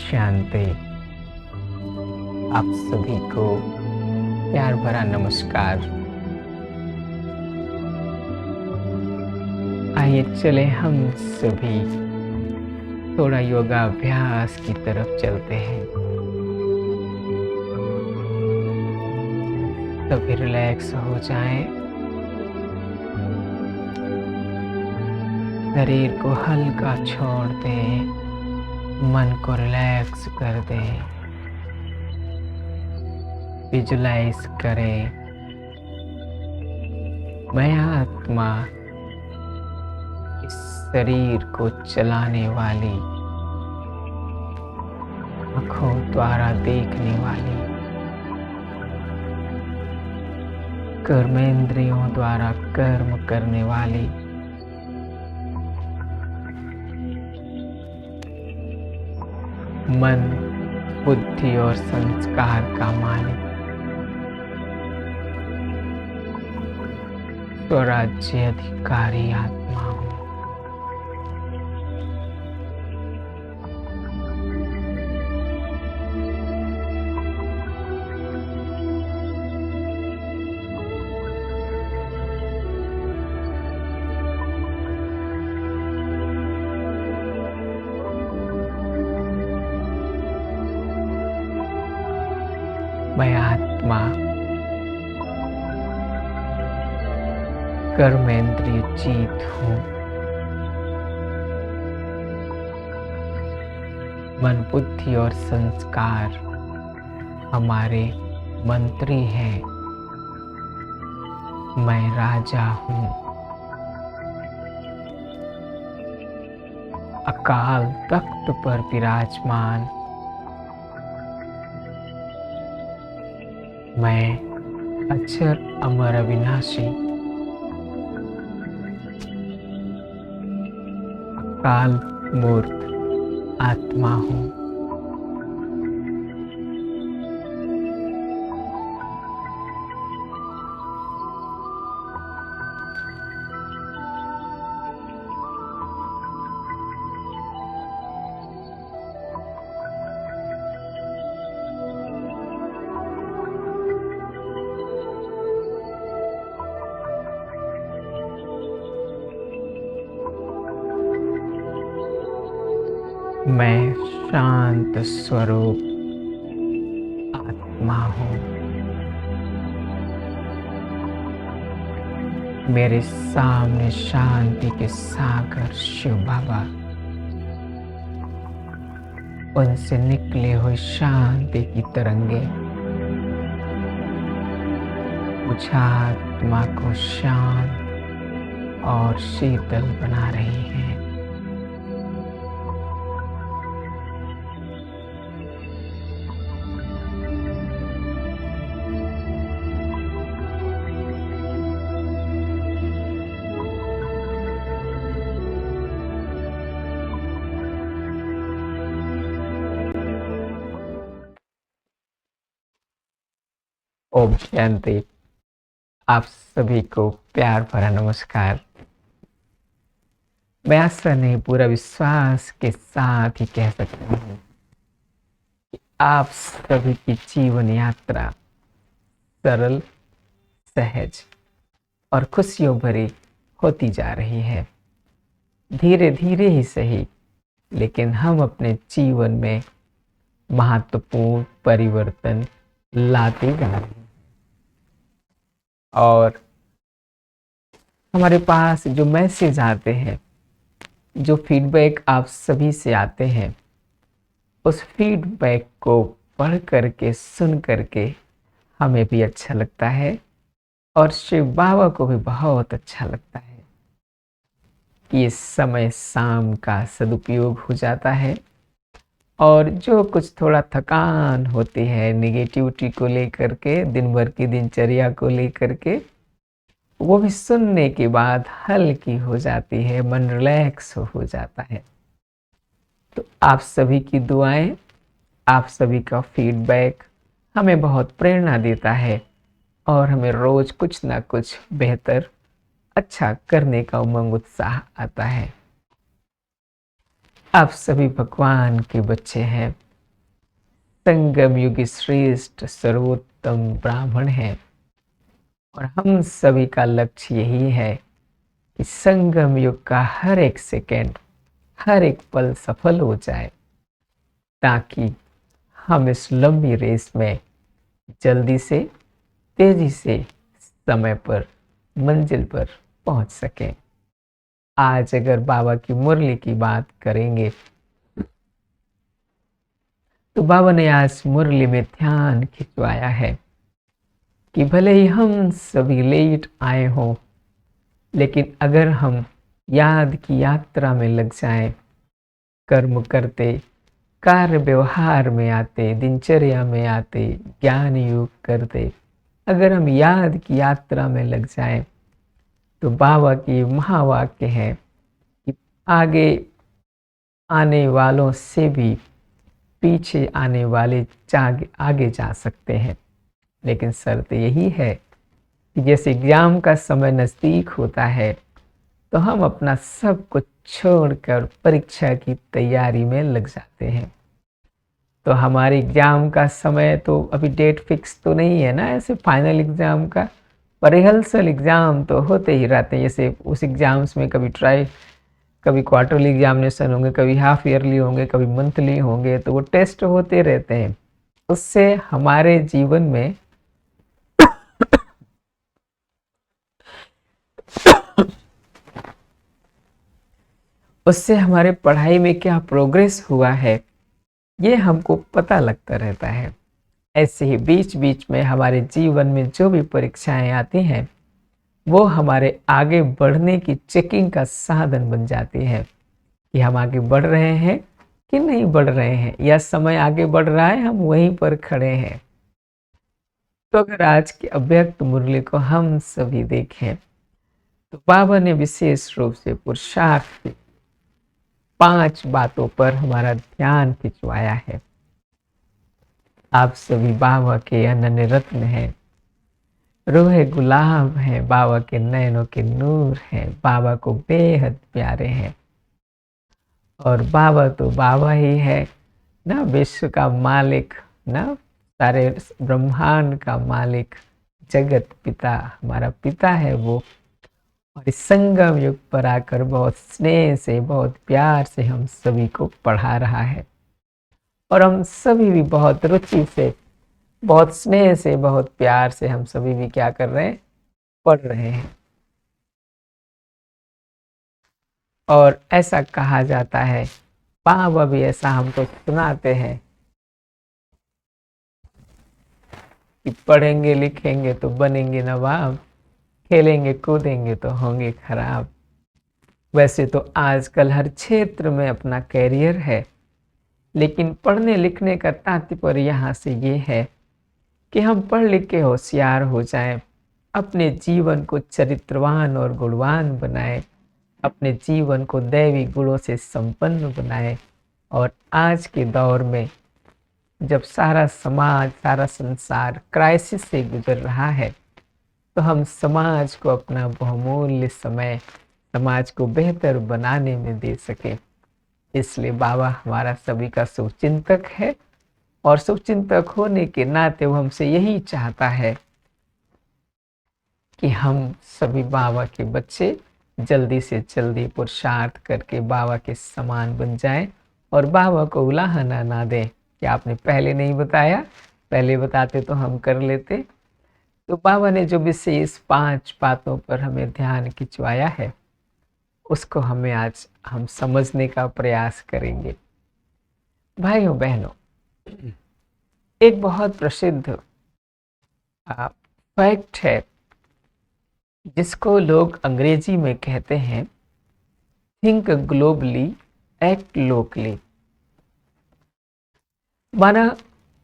शांति। आप सभी को प्यार भरा नमस्कार। आइए चले हम सभी थोड़ा योगाभ्यास की तरफ चलते हैं। सभी रिलैक्स हो जाएं, शरीर को हल्का छोड़ दें, मन को रिलैक्स कर दें। विजुलाइज करें, मैं आत्मा इस शरीर को चलाने वाली, आँखों द्वारा देखने वाली, कर्मेंद्रियों द्वारा कर्म करने वाली, मन, बुद्धि और संस्कार का मालिक, स्वराज्य अधिकारी आत्मा हूँ। मैं आत्मा कर्मेंद्रिय जीत हूँ। मन, बुद्धि और संस्कार हमारे मंत्री हैं। मैं राजा हूँ। अकाल तख्त पर विराजमान मैं अक्षर अमर अविनाशी काल मूर्त आत्मा हूँ। मैं शांत स्वरूप आत्मा हूँ। मेरे सामने शांति के सागर शिव बाबा, उनसे निकले हुए शांति की तरंगे मुझ आत्मा को शांत और शीतल बना रही हैं। ओम शांति। आप सभी को प्यार भरा नमस्कार। मैं आशा नहीं, पूरा विश्वास के साथ ही कह सकता हूँ कि आप सभी की जीवन यात्रा सरल, सहज और खुशियों भरी होती जा रही है। धीरे धीरे ही सही, लेकिन हम अपने जीवन में महत्वपूर्ण परिवर्तन लाते जा रहे हैं। और हमारे पास जो मैसेज आते हैं, जो फीडबैक आप सभी से आते हैं, उस फीडबैक को पढ़ करके, सुन करके हमें भी अच्छा लगता है और शिव बाबा को भी बहुत अच्छा लगता है कि इस समय शाम का सदुपयोग हो जाता है और जो कुछ थोड़ा थकान होती है निगेटिविटी को लेकर के, दिन भर की दिनचर्या को लेकर के, वो भी सुनने के बाद हल्की हो जाती है, मन रिलैक्स हो जाता है। तो आप सभी की दुआएं, आप सभी का फीडबैक हमें बहुत प्रेरणा देता है और हमें रोज कुछ ना कुछ बेहतर, अच्छा करने का उमंग, उत्साह आता है। आप सभी भगवान के बच्चे हैं, संगम युग श्रेष्ठ सर्वोत्तम ब्राह्मण है। और हम सभी का लक्ष्य यही है कि संगम युग का हर एक सेकेंड, हर एक पल सफल हो जाए, ताकि हम इस लंबी रेस में जल्दी से, तेजी से, समय पर, मंजिल पर पहुंच सकें। आज अगर बाबा की मुरली की बात करेंगे तो बाबा ने आज मुरली में ध्यान खिंचवाया है कि भले ही हम सभी लेट आए हों, लेकिन अगर हम याद की यात्रा में लग जाएं, कर्म करते, कार्य व्यवहार में आते, दिनचर्या में आते, ज्ञान योग करते, अगर हम याद की यात्रा में लग जाएं, तो बाबा की महावाक्य है कि आगे आने वालों से भी पीछे आने वाले आगे जा सकते हैं। लेकिन शर्त यही है कि जैसे एग्जाम का समय नज़दीक होता है, तो हम अपना सब कुछ छोड़कर परीक्षा की तैयारी में लग जाते हैं। तो हमारे एग्जाम का समय तो अभी डेट फिक्स तो नहीं है ना, ऐसे फाइनल एग्जाम का, पर रिहर्सल एग्जाम तो होते ही रहते हैं। जैसे उस एग्जाम्स में कभी क्वार्टरली एग्जामिनेशन होंगे, कभी हाफ ईयरली होंगे, कभी मंथली होंगे, तो वो टेस्ट होते रहते हैं। उससे हमारे जीवन में उससे हमारे पढ़ाई में क्या प्रोग्रेस हुआ है, ये हमको पता लगता रहता है। ऐसे ही बीच बीच में हमारे जीवन में जो भी परीक्षाएं आती हैं, वो हमारे आगे बढ़ने की चेकिंग का साधन बन जाती है कि हम आगे बढ़ रहे हैं कि नहीं बढ़ रहे हैं, या समय आगे बढ़ रहा है, हम वहीं पर खड़े हैं। तो अगर आज की अव्यक्त मुरली को हम सभी देखें, तो बाबा ने विशेष रूप से पुरुषार्थ की 5 बातों पर हमारा ध्यान खिंचवाया है। आप सभी बाबा के अनन्य रत्न हैं, रूहे गुलाब हैं, बाबा के नयनों के नूर हैं, बाबा को बेहद प्यारे हैं। और बाबा तो बाबा ही है ना, विश्व का मालिक ना, सारे ब्रह्मांड का मालिक, जगत पिता, हमारा पिता है वो। और इस संगम युग पर आकर बहुत स्नेह से, बहुत प्यार से हम सभी को पढ़ा रहा है। और हम सभी भी बहुत रुचि से, बहुत स्नेह से, बहुत प्यार से हम सभी भी क्या कर रहे हैं, पढ़ रहे हैं। और ऐसा कहा जाता है, बाबा भी ऐसा हमको सुनाते हैं कि पढ़ेंगे लिखेंगे तो बनेंगे नवाब, खेलेंगे कूदेंगे तो होंगे खराब। वैसे तो आजकल हर क्षेत्र में अपना कैरियर है, लेकिन पढ़ने लिखने का तात्पर्य यहाँ से ये है कि हम पढ़ लिख के होशियार हो जाएं, अपने जीवन को चरित्रवान और गुणवान बनाएं, अपने जीवन को दैवी गुणों से संपन्न बनाएं। और आज के दौर में जब सारा समाज, सारा संसार क्राइसिस से गुजर रहा है, तो हम समाज को अपना बहुमूल्य समय, समाज को बेहतर बनाने में दे सके। इसलिए बाबा हमारा सभी का शुभचिंतक है, और शुभचिंतक होने के नाते वो हमसे यही चाहता है कि हम सभी बाबा के बच्चे जल्दी से जल्दी पुरुषार्थ करके बाबा के समान बन जाएं, और बाबा को उलाहना ना दें कि आपने पहले नहीं बताया, पहले बताते तो हम कर लेते। तो बाबा ने जो विशेष 5 बातों पर हमें ध्यान खिंचवाया है, उसको हमें आज हम समझने का प्रयास करेंगे। भाइयों बहनों, एक बहुत प्रसिद्ध फैक्ट है जिसको लोग अंग्रेजी में कहते हैं, थिंक ग्लोबली एक्ट लोकली। माना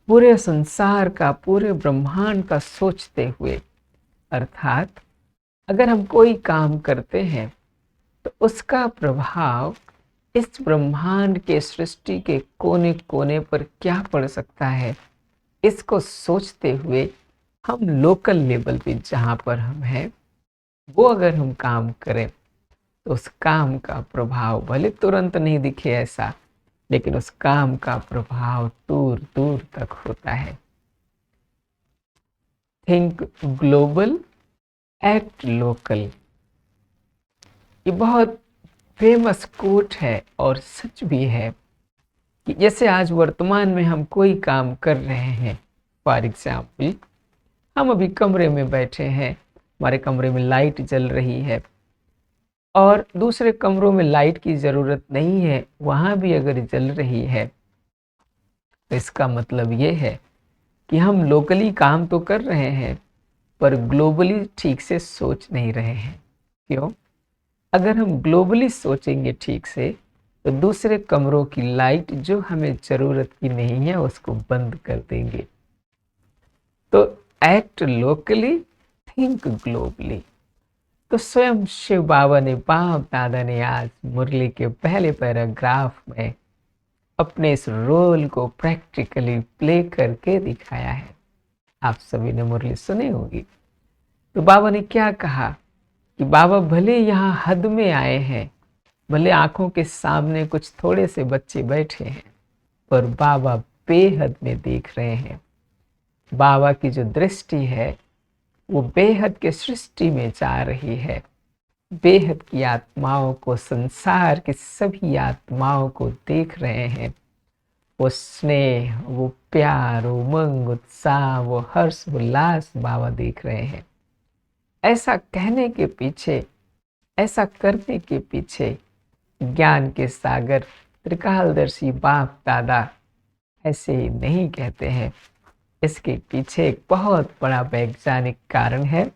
पूरे संसार का, पूरे ब्रह्मांड का सोचते हुए, अर्थात अगर हम कोई काम करते हैं तो उसका प्रभाव इस ब्रह्मांड के सृष्टि के कोने कोने पर क्या पड़ सकता है, इसको सोचते हुए हम लोकल लेवल पे जहाँ पर हम हैं, वो अगर हम काम करें तो उस काम का प्रभाव भले तुरंत नहीं दिखे ऐसा, लेकिन उस काम का प्रभाव दूर दूर तक होता है। थिंक ग्लोबल, एक्ट लोकल, ये बहुत फेमस कोट है और सच भी है कि जैसे आज वर्तमान में हम कोई काम कर रहे हैं, फॉर एग्जाम्पल हम अभी कमरे में बैठे हैं, हमारे कमरे में लाइट जल रही है और दूसरे कमरों में लाइट की ज़रूरत नहीं है, वहाँ भी अगर जल रही है तो इसका मतलब ये है कि हम लोकली काम तो कर रहे हैं पर ग्लोबली ठीक से सोच नहीं रहे हैं। क्यों? अगर हम ग्लोबली सोचेंगे ठीक से तो दूसरे कमरों की लाइट जो हमें ज़रूरत की नहीं है उसको बंद कर देंगे। तो एक्ट लोकली, थिंक ग्लोबली। तो स्वयं शिव बाबा ने, बाप दादा ने आज मुरली के पहले पैराग्राफ में अपने इस रोल को प्रैक्टिकली प्ले करके दिखाया है। आप सभी ने मुरली सुनी होगी। तो बाबा ने क्या कहा कि बाबा भले यहाँ हद में आए हैं, भले आंखों के सामने कुछ थोड़े से बच्चे बैठे हैं, पर बाबा बेहद में देख रहे हैं। बाबा की जो दृष्टि है वो बेहद के सृष्टि में जा रही है। बेहद की आत्माओं को, संसार की सभी आत्माओं को देख रहे हैं। वो स्नेह, वो प्यार, वो उमंग, उत्साह, वो हर्ष, उल्लास बाबा देख रहे हैं। ऐसा कहने के पीछे, ऐसा करने के पीछे ज्ञान के सागर त्रिकालदर्शी बाप दादा ऐसे ही नहीं कहते हैं। इसके पीछे एक बहुत बड़ा वैज्ञानिक कारण है।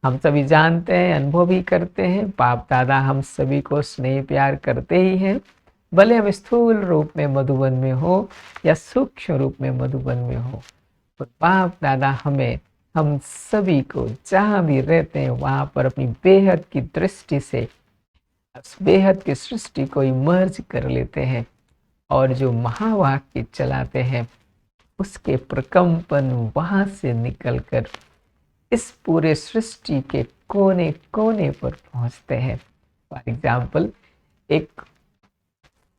हम सभी जानते हैं, अनुभव भी करते हैं, बाप दादा हम सभी को स्नेह प्यार करते ही हैं, भले हम स्थूल रूप में मधुबन में हो या सूक्ष्म रूप में मधुबन में हो। तो बाप दादा हमें, हम सभी को जहाँ भी रहते हैं वहाँ पर अपनी बेहद की दृष्टि से उस बेहद की सृष्टि को इमर्ज कर लेते हैं और जो महावाक्य चलाते हैं उसके प्रकंपन वहां से निकलकर इस पूरे सृष्टि के कोने कोने पर पहुंचते हैं। फॉर एग्जाम्पल, एक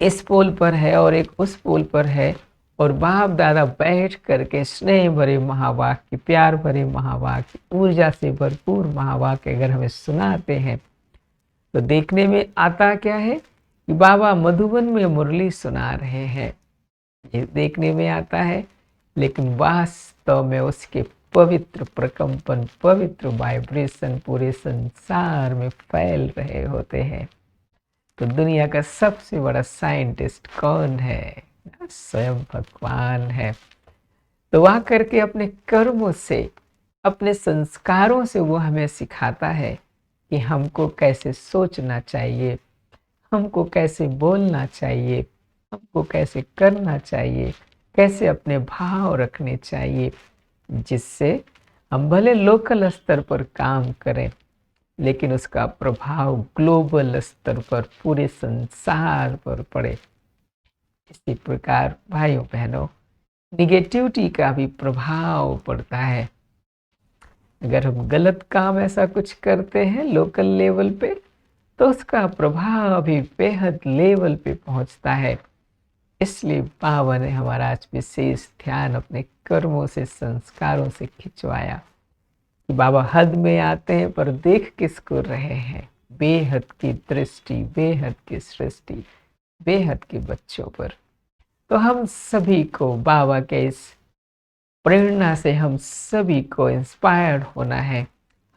इस पोल पर है और एक उस पोल पर है और बाप दादा बैठ करके स्नेह भरे महावाक्य, प्यार भरे महावाक्य, ऊर्जा से भरपूर महावाक्य अगर हमें सुनाते हैं तो देखने में आता क्या है कि बाबा मधुबन में मुरली सुना रहे हैं, ये देखने में आता है, लेकिन वास्तव में उसके पवित्र प्रकंपन, पवित्र वाइब्रेशन पूरे संसार में फैल रहे होते हैं। तो दुनिया का सबसे बड़ा साइंटिस्ट कौन है? स्वयं भगवान है। तो वह करके अपने कर्मों से, अपने संस्कारों से वो हमें सिखाता है कि हमको कैसे सोचना चाहिए, हमको कैसे बोलना चाहिए, हमको कैसे करना चाहिए, कैसे अपने भाव रखने चाहिए, जिससे हम भले लोकल स्तर पर काम करें लेकिन उसका प्रभाव ग्लोबल स्तर पर, पूरे संसार पर पड़े। इसी प्रकार भाइयों बहनों, निगेटिविटी का भी प्रभाव पड़ता है। अगर हम गलत काम ऐसा कुछ करते हैं लोकल लेवल पे तो उसका प्रभाव भी बेहद लेवल पे पहुंचता है। इसलिए बाबा ने हमारा आज विशेष ध्यान अपने कर्मों से, संस्कारों से खिंचवाया कि बाबा हद में आते हैं पर देख किसको रहे हैं? बेहद की दृष्टि, बेहद की सृष्टि, बेहद के बच्चों पर। तो हम सभी को बाबा के इस प्रेरणा से हम सभी को इंस्पायर्ड होना है।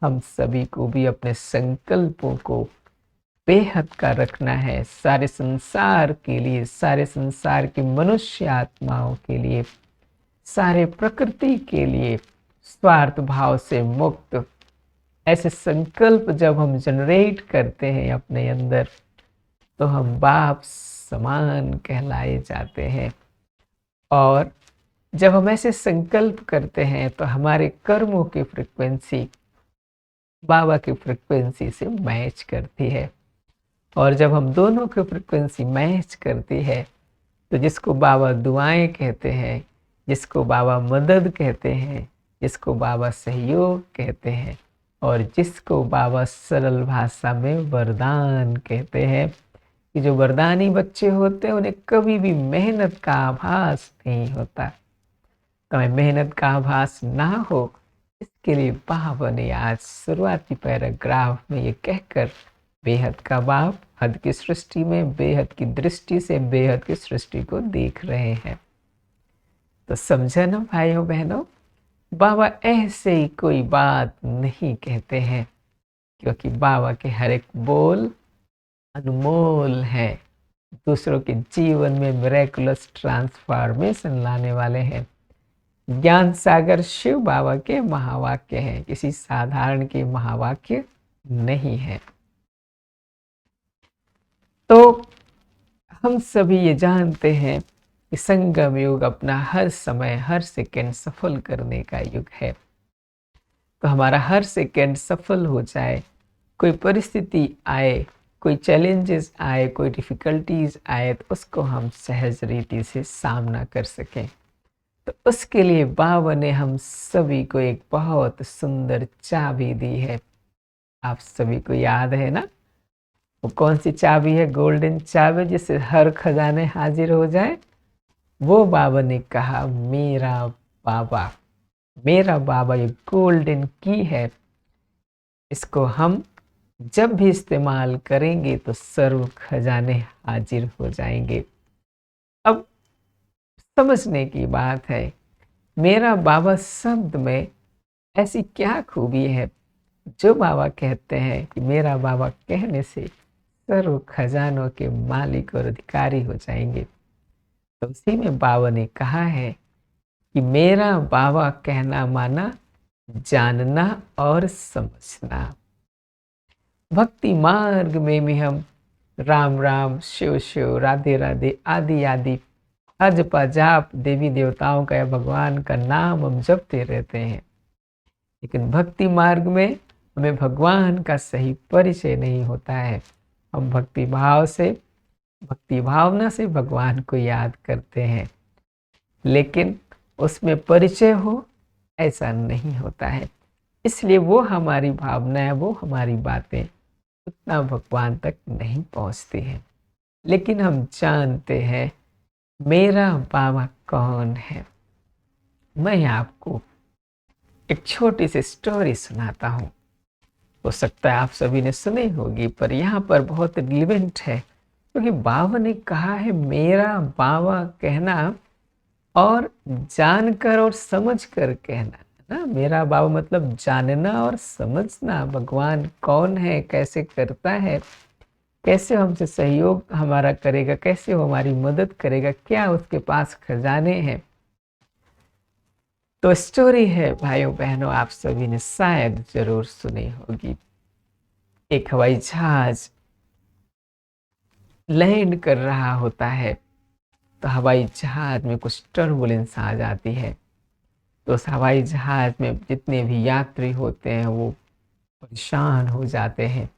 हम सभी को भी अपने संकल्पों को बेहद का रखना है, सारे संसार के लिए, सारे संसार की मनुष्य आत्माओं के लिए, सारे प्रकृति के लिए, स्वार्थ भाव से मुक्त। ऐसे संकल्प जब हम जनरेट करते हैं अपने अंदर तो हम बाप समान कहलाए जाते हैं। और जब हम ऐसे संकल्प करते हैं तो हमारे कर्मों की फ्रिक्वेंसी बाबा की फ्रिक्वेंसी से मैच करती है। और जब हम दोनों की फ्रिक्वेंसी मैच करती है तो जिसको बाबा दुआएं कहते हैं, जिसको बाबा मदद कहते हैं, जिसको बाबा सहयोग कहते हैं और जिसको बाबा सरल भाषा में वरदान कहते हैं, कि जो वरदानी बच्चे होते हैं उन्हें कभी भी मेहनत का आभास नहीं होता। तो हमें मेहनत का आभास ना हो, इसके लिए बाबा ने आज शुरुआती पैराग्राफ में ये कहकर बेहद का बाप हद की सृष्टि में बेहद की दृष्टि से बेहद की सृष्टि को देख रहे हैं। तो समझा ना भाइयों बहनों, बाबा ऐसे ही कोई बात नहीं कहते हैं, क्योंकि बाबा के हर एक बोल अनमोल है, दूसरों के जीवन में मिरेकुलस ट्रांसफॉर्मेशन लाने वाले हैं। ज्ञान सागर शिव बाबा के महावाक्य हैं, किसी साधारण के महावाक्य नहीं है। तो हम सभी ये जानते हैं कि संगम युग अपना हर समय हर सेकंड सफल करने का युग है। तो हमारा हर सेकंड सफल हो जाए, कोई परिस्थिति आए, कोई चैलेंजेस आए, कोई डिफिकल्टीज आए, तो उसको हम सहज रीति से सामना कर सकें। तो उसके लिए बाबा ने हम सभी को एक बहुत सुंदर चाबी दी है। आप सभी को याद है ना, वो कौन सी चाबी है? गोल्डन चाबी, जिससे हर खजाने हाजिर हो जाए। वो बाबा ने कहा मेरा बाबा, मेरा बाबा ये गोल्डन की है, इसको हम जब भी इस्तेमाल करेंगे तो सर्व खजाने हाजिर हो जाएंगे। अब समझने की बात है, मेरा बाबा शब्द में ऐसी क्या खूबी है जो बाबा कहते हैं कि मेरा बाबा कहने से सर्व खजानों के मालिक और अधिकारी हो जाएंगे। तो उसी में बाबा ने कहा है कि मेरा बाबा कहना माना जानना और समझना। भक्ति मार्ग में भी हम राम राम, शिव शिव, राधे राधे आदि आदि अजपा जाप देवी देवताओं का या भगवान का नाम हम जपते रहते हैं, लेकिन भक्ति मार्ग में हमें भगवान का सही परिचय नहीं होता है। हम भक्ति भाव से, भक्ति भावना से भगवान को याद करते हैं, लेकिन उसमें परिचय हो ऐसा नहीं होता है। इसलिए वो हमारी भावनाएं, वो हमारी बातें उतना भगवान तक नहीं पहुंचती हैं। लेकिन हम जानते हैं मेरा बाबा कौन है। मैं आपको एक छोटी सी स्टोरी सुनाता हूँ। हो सकता है आप सभी ने सुनी होगी, पर यहाँ पर बहुत रिलेवेंट है, क्योंकि बाबा ने कहा है मेरा बाबा कहना और जानकर और समझ कर कहना ना। मेरा बाबा मतलब जानना और समझना, भगवान कौन है, कैसे करता है, कैसे हमसे सहयोग हमारा करेगा, कैसे वो हमारी मदद करेगा, क्या उसके पास खजाने हैं। तो स्टोरी है भाइयों बहनों, आप सभी ने शायद जरूर सुनी होगी। एक हवाई जहाज लैंड कर रहा होता है, तो हवाई जहाज में कुछ टर्बुलेंस आ जाती है। तो उस हवाई जहाज में जितने भी यात्री होते हैं वो परेशान हो जाते हैं,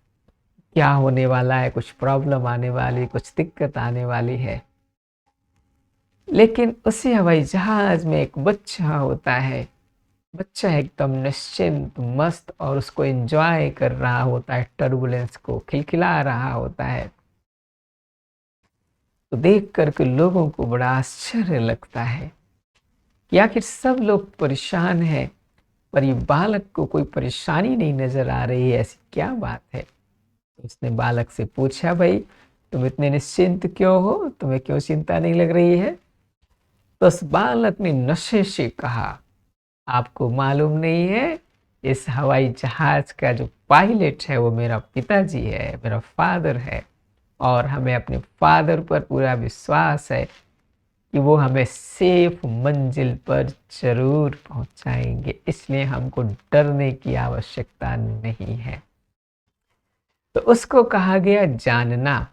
क्या होने वाला है, कुछ प्रॉब्लम आने वाली, कुछ दिक्कत आने वाली है। लेकिन उसी हवाई जहाज में एक बच्चा होता है, बच्चा एकदम निश्चिंत मस्त और उसको एंजॉय कर रहा होता है, टर्बुलेंस को खिलखिला रहा होता है। तो देख करके लोगों को बड़ा आश्चर्य लगता है कि आखिर सब लोग परेशान हैं, पर ये बालक को कोई परेशानी नहीं नजर आ रही है, ऐसी क्या बात है। तो उसने बालक से पूछा, भाई तुम इतने निश्चिंत क्यों हो, तुम्हें क्यों चिंता नहीं लग रही है। तो उस बालक ने नशे से कहा, आपको मालूम नहीं है, इस हवाई जहाज का जो पायलट है वो मेरा पिताजी है, मेरा फादर है, और हमें अपने फादर पर पूरा विश्वास है कि वो हमें सेफ मंजिल पर जरूर पहुंचाएंगे, इसलिए हमको डरने की आवश्यकता नहीं है। तो उसको कहा गया जानना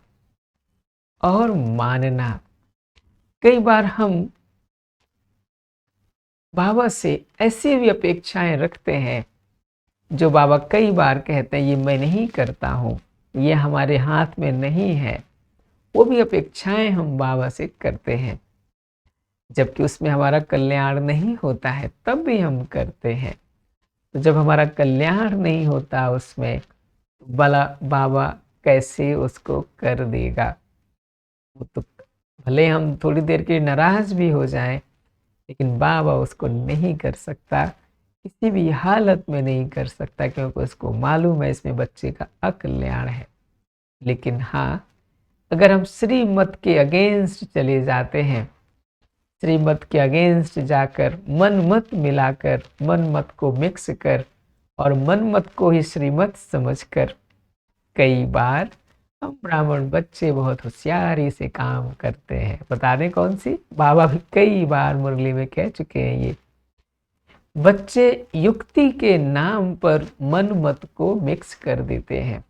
और मानना। कई बार हम बाबा से ऐसी भी अपेक्षाएं रखते हैं जो बाबा कई बार कहते हैं ये मैं नहीं करता हूँ, ये हमारे हाथ में नहीं है। वो भी अपेक्षाएं हम बाबा से करते हैं, जबकि उसमें हमारा कल्याण नहीं होता है, तब भी हम करते हैं। तो जब हमारा कल्याण नहीं होता उसमें, भला बाबा कैसे उसको कर देगा। वो तो भले हम थोड़ी देर के नाराज भी हो जाएं, लेकिन बाबा उसको नहीं कर सकता, किसी भी हालत में नहीं कर सकता, क्योंकि उसको मालूम है इसमें बच्चे का अकल्याण है। लेकिन हाँ, अगर हम श्रीमत के अगेंस्ट चले जाते हैं, श्रीमत के अगेंस्ट जाकर मन मत मिलाकर, मन मत को मिक्स कर और मन मत को ही श्रीमत समझकर, कई बार हम ब्राह्मण बच्चे बहुत होशियारी से काम करते हैं। बता दें कौन सी? बाबा भी कई बार मुरली में कह चुके हैं, ये बच्चे युक्ति के नाम पर मन मत को मिक्स कर देते हैं।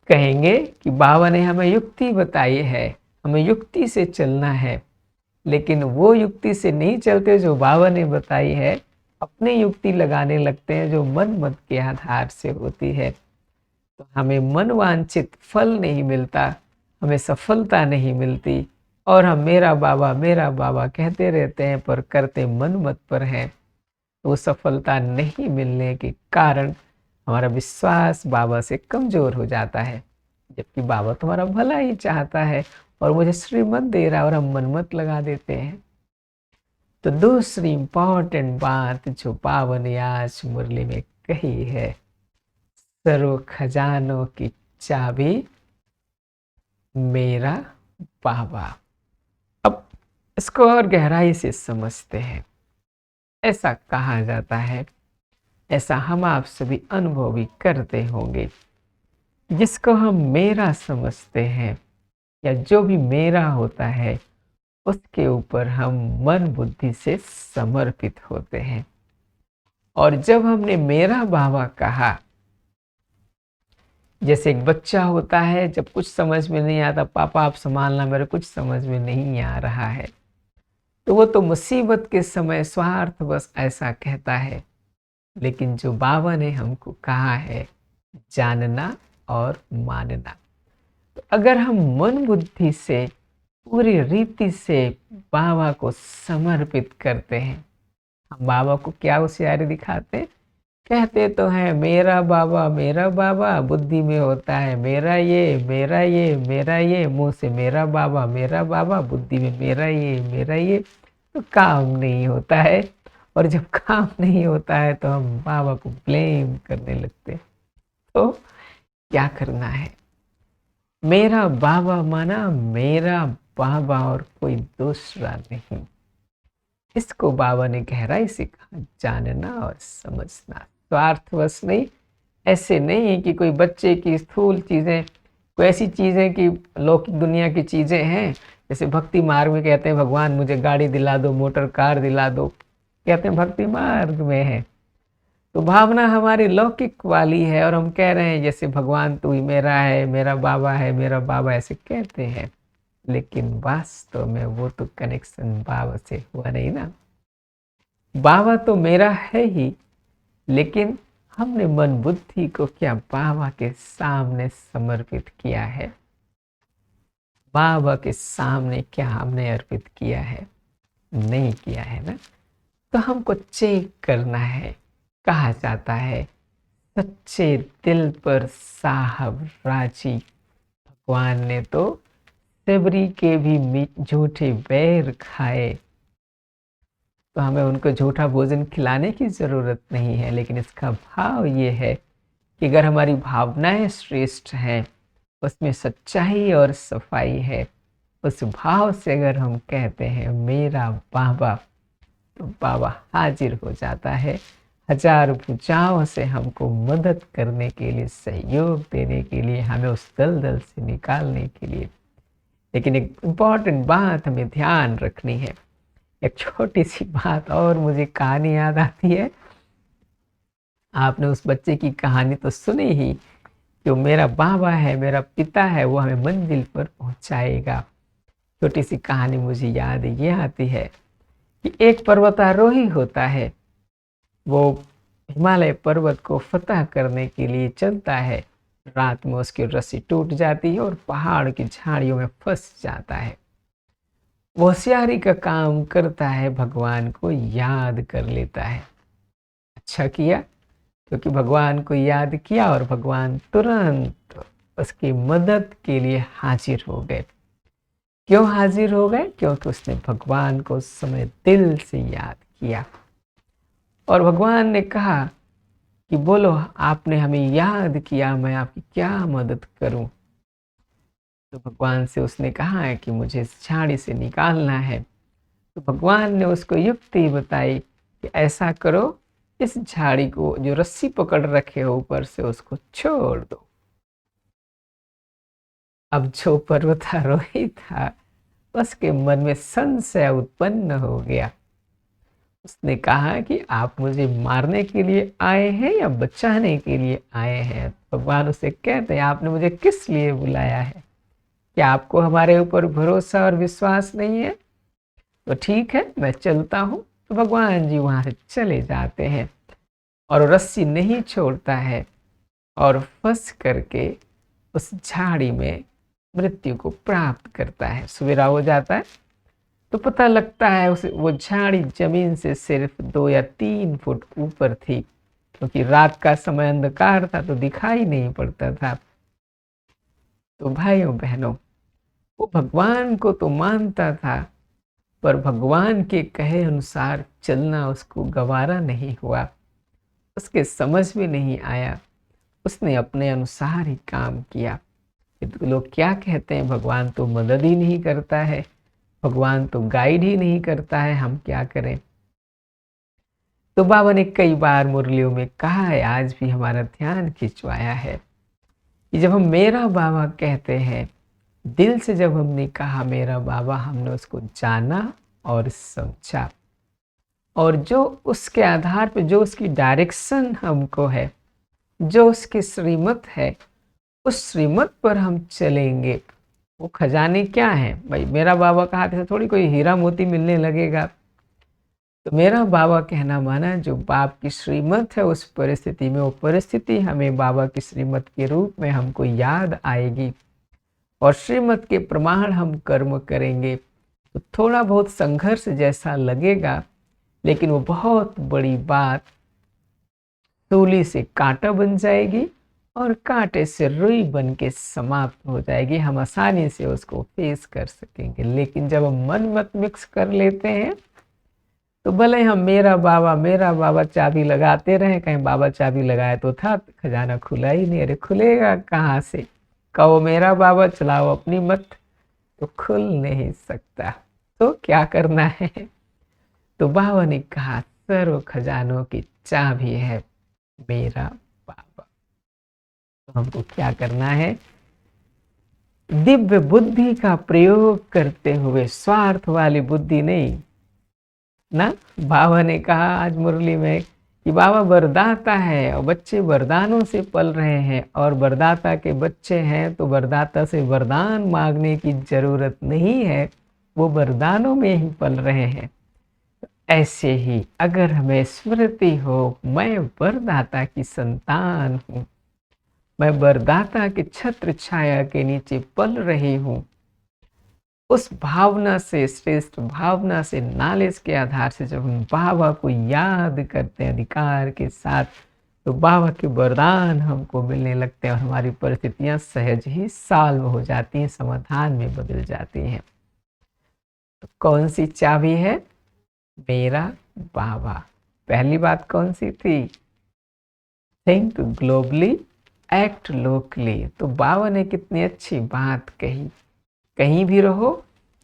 कहेंगे कि बाबा ने हमें युक्ति बताई है, हमें युक्ति से चलना है, लेकिन वो युक्ति से नहीं चलते जो बाबा ने बताई है, अपनी युक्ति लगाने लगते हैं जो मन मत के आधार से होती है। तो हमें मनवांछित फल नहीं मिलता, हमें सफलता नहीं मिलती, और हम मेरा बाबा कहते रहते हैं पर करते मन मत पर हैं। तो सफलता नहीं मिलने के कारण हमारा विश्वास बाबा से कमजोर हो जाता है, जबकि बाबा तुम्हारा भला ही चाहता है और मुझे श्रीमत दे रहा है, और हम मनमत लगा देते हैं। तो दूसरी इंपॉर्टेंट बात जो बाबा ने आज मुरली में कही है, सर्व खजानों की चाबी मेरा बाबा। अब इसको और गहराई से समझते हैं। ऐसा कहा जाता है, ऐसा हम आप सभी अनुभव भी करते होंगे, जिसको हम मेरा समझते हैं या जो भी मेरा होता है, उसके ऊपर हम मन बुद्धि से समर्पित होते हैं। और जब हमने मेरा बाबा कहा, जैसे एक बच्चा होता है, जब कुछ समझ में नहीं आता, पापा आप संभालना, मेरे कुछ समझ में नहीं आ रहा है, तो वो तो मुसीबत के समय स्वार्थ बस ऐसा कहता है। लेकिन जो बाबा ने हमको कहा है, जानना और मानना, तो अगर हम मन बुद्धि से पूरी रीति से बाबा को समर्पित करते हैं, हम बाबा को क्या होशियारी दिखाते हैं? कहते तो हैं मेरा बाबा, बुद्धि में होता है मेरा ये मेरा ये मेरा ये, मुंह से मेरा बाबा, बुद्धि में मेरा ये, तो काम नहीं होता है। और जब काम नहीं होता है तो हम बाबा को ब्लेम करने लगते हैं। तो क्या करना है? मेरा बाबा माना मेरा बाबा और कोई दूसरा नहीं। इसको बाबा ने गहराई से कहा, जानना और समझना, स्वार्थवश नहीं। ऐसे नहीं है कि कोई बच्चे की स्थूल चीज़ें, कोई ऐसी चीज़ें कि लौकिक दुनिया की चीज़ें हैं, जैसे भक्ति मार्ग में कहते हैं भगवान मुझे गाड़ी दिला दो, मोटर कार दिला दो, कहते हैं भक्ति मार्ग में है। तो भावना हमारी लौकिक वाली है, और हम कह रहे हैं जैसे भगवान तू ही मेरा है, मेरा बाबा, ऐसे कहते हैं। लेकिन वास्तव में वो तो कनेक्शन बाबा से हुआ नहीं ना। बाबा तो मेरा है ही, लेकिन हमने मन बुद्धि को क्या बाबा के सामने समर्पित किया है? बाबा के सामने क्या हमने अर्पित किया है? नहीं किया है ना। तो हमको चेक करना है। कहा जाता है सच्चे दिल पर साहब राजी, भगवान ने तो सबरी के भी झूठे बैर खाए। तो हमें उनको झूठा भोजन खिलाने की ज़रूरत नहीं है, लेकिन इसका भाव ये है कि अगर हमारी भावनाएं श्रेष्ठ हैं, उसमें सच्चाई और सफाई है, उस भाव से अगर हम कहते हैं मेरा बाबा, तो बाबा हाजिर हो जाता है, हजार भुजाओं से हमको मदद करने के लिए, सहयोग देने के लिए, हमें उस दलदल से निकालने के लिए। लेकिन एक इम्पॉर्टेंट बात हमें ध्यान रखनी है। एक छोटी सी बात और मुझे कहानी याद आती है। आपने उस बच्चे की कहानी तो सुनी ही, जो मेरा बाबा है, मेरा पिता है, वो हमें मंजिल पर पहुंचाएगा। छोटी सी कहानी मुझे याद ये आती है कि एक पर्वतारोही होता है, वो हिमालय पर्वत को फतह करने के लिए चलता है। रात में उसकी रस्सी टूट जाती है और पहाड़ की झाड़ियों में फंस जाता है। वो होशियारी का काम करता है, भगवान को याद कर लेता है। अच्छा किया, क्योंकि भगवान को याद किया और भगवान तुरंत उसकी मदद के लिए हाजिर हो गए। क्यों हाजिर हो गए? क्योंकि उसने भगवान को उस समय दिल से याद किया और भगवान ने कहा कि बोलो, आपने हमें याद किया, मैं आपकी क्या मदद करूं? तो भगवान से उसने कहा है कि मुझे इस झाड़ी से निकालना है। तो भगवान ने उसको युक्ति बताई कि ऐसा करो, इस झाड़ी को जो रस्सी पकड़ रखे हो ऊपर से उसको छोड़ दो। अब जो पर्वतारोही था उसके मन में संशय उत्पन्न हो गया। उसने कहा कि आप मुझे मारने के लिए आए हैं या बचाने के लिए आए हैं? भगवान उसे कहते हैं, आपने मुझे किस लिए बुलाया है? क्या आपको हमारे ऊपर भरोसा और विश्वास नहीं है? तो ठीक है, मैं चलता हूँ। तो भगवान जी वहां से चले जाते हैं और रस्सी नहीं छोड़ता है और फंस करके उस झाड़ी में मृत्यु को प्राप्त करता है। सवेरा हो जाता है तो पता लगता है उसे वो झाड़ी जमीन से सिर्फ 2 या 3 फुट ऊपर थी, क्योंकि रात का समय अंधकार था तो दिखाई नहीं पड़ता था। तो भाइयों बहनों, वो भगवान को तो मानता था, पर भगवान के कहे अनुसार चलना उसको गवारा नहीं हुआ, उसके समझ में नहीं आया। उसने अपने अनुसार ही काम किया। तो लोग क्या कहते हैं, भगवान तो मदद ही नहीं करता है, भगवान तो गाइड ही नहीं करता है, हम क्या करें? तो बाबा ने कई बार मुरलियों में कहा है, आज भी हमारा ध्यान खिंचवाया है कि जब हम मेरा बाबा कहते हैं, दिल से जब हमने कहा मेरा बाबा, हमने उसको जाना और समझा, और जो उसके आधार पे जो उसकी डायरेक्शन हमको है, जो उसकी श्रीमत है, उस श्रीमत पर हम चलेंगे। वो खजाने क्या है भाई? मेरा बाबा का हाथ से थोड़ी कोई हीरा मोती मिलने लगेगा। तो मेरा बाबा कहना माना, जो बाप की श्रीमत है उस परिस्थिति में, वो परिस्थिति हमें बाबा की श्रीमत के रूप में हमको याद आएगी और श्रीमत के प्रमाण हम कर्म करेंगे। तो थोड़ा बहुत संघर्ष जैसा लगेगा, लेकिन वो बहुत बड़ी बात सूली से कांटा बन जाएगी और कांटे से रुई बन के समाप्त हो जाएगी। हम आसानी से उसको फेस कर सकेंगे। लेकिन जब हम मन मत मिक्स कर लेते हैं तो भले हम मेरा बाबा चाबी लगाते रहे, कहीं बाबा चाबी लगाया तो था, खजाना खुला ही नहीं। अरे खुलेगा कहाँ से? कहो मेरा बाबा, चलाओ अपनी मत, तो खुल नहीं सकता। तो क्या करना है? तो बाबा ने कहा, सर्व खजानों की चाबी है मेरा बाबा। तो हमको क्या करना है? दिव्य बुद्धि का प्रयोग करते हुए, स्वार्थ वाली बुद्धि नहीं ना। बाबा ने कहा आज मुरली में कि बाबा वरदाता है और बच्चे वरदानों से पल रहे हैं, और वरदाता के बच्चे हैं तो वरदाता से वरदान मांगने की जरूरत नहीं है, वो वरदानों में ही पल रहे हैं। ऐसे ही अगर हमें स्मृति हो, मैं वरदाता की संतान हूँ, मैं वरदाता के छत्र छाया के नीचे पल रही हूँ, उस भावना से, श्रेष्ठ भावना से, नॉलेज के आधार से जब हम बाबा को याद करते हैं अधिकार के साथ, तो बाबा के वरदान हमको मिलने लगते हैं और हमारी परिस्थितियां सहज ही सॉल्व हो जाती हैं, समाधान में बदल जाती हैं। तो कौन सी चाबी है? मेरा बाबा। पहली बात कौन सी थी? Think globally, act locally. तो बाबा ने कितनी अच्छी बात कही, कहीं भी रहो